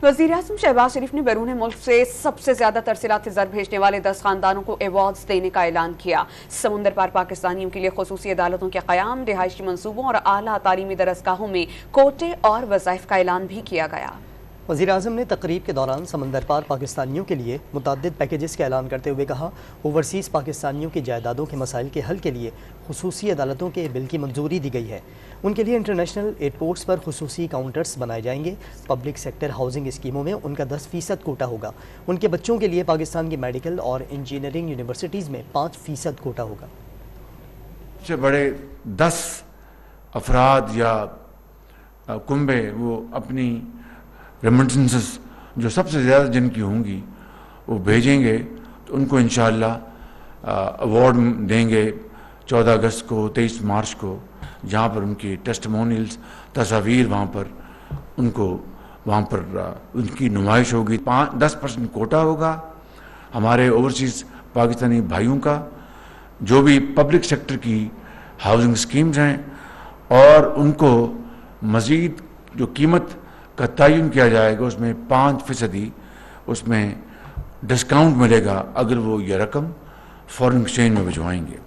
वज़ीर-ए-आज़म शहबाज शरीफ ने बैरून मुल्क से सबसे ज्यादा तरसीलात ज़र भेजने वाले 10 खानदानों को एवॉर्ड्स देने का ऐलान किया। समुंदर पार पाकिस्तानियों के लिए खुसूसी अदालतों के क़याम, रिहायशी मंसूबों और आला तालीमी दरसगाहों में कोटे और वज़ाइफ का ऐलान भी किया गया। वज़ीर-ए-आज़म ने तकरीब के दौरान समंदर पार पाकिस्तानियों के लिए मुतअद्दिद पैकेजेस का ऐलान करते हुए कहा, ओवरसीज़ पाकिस्तानियों की जायदादों के मसाइल के हल के लिए खुसूसी अदालतों के बिल की मंजूरी दी गई है। उनके लिए इंटरनेशनल एयरपोर्ट्स पर खुसूसी काउंटर्स बनाए जाएंगे। पब्लिक सेक्टर हाउसिंग स्कीमों में उनका 10% कोटा होगा। उनके बच्चों के लिए पाकिस्तान की मेडिकल और इंजीनियरिंग यूनिवर्सिटीज़ में 5% कोटा होगा। सबसे बड़े 10 अफराद या कुंबे वो अपनी रेमिटेंसेस जो सबसे ज़्यादा जिनकी होंगी वो भेजेंगे, तो उनको इंशाअल्लाह अवार्ड देंगे 14 अगस्त को, 23 मार्च को, जहाँ पर उनकी टेस्टिमोनियल्स तस्वीर वहाँ पर उनकी नुमाइश होगी। 10% कोटा होगा हमारे ओवरसीज़ पाकिस्तानी भाइयों का, जो भी पब्लिक सेक्टर की हाउसिंग स्कीम्स हैं, और उनको मज़ीद जो कीमत का तयन किया जाएगा उसमें 5% उसमें डिस्काउंट मिलेगा अगर वो ये रकम फॉरेन एक्सचेंज में भिजवाएंगे।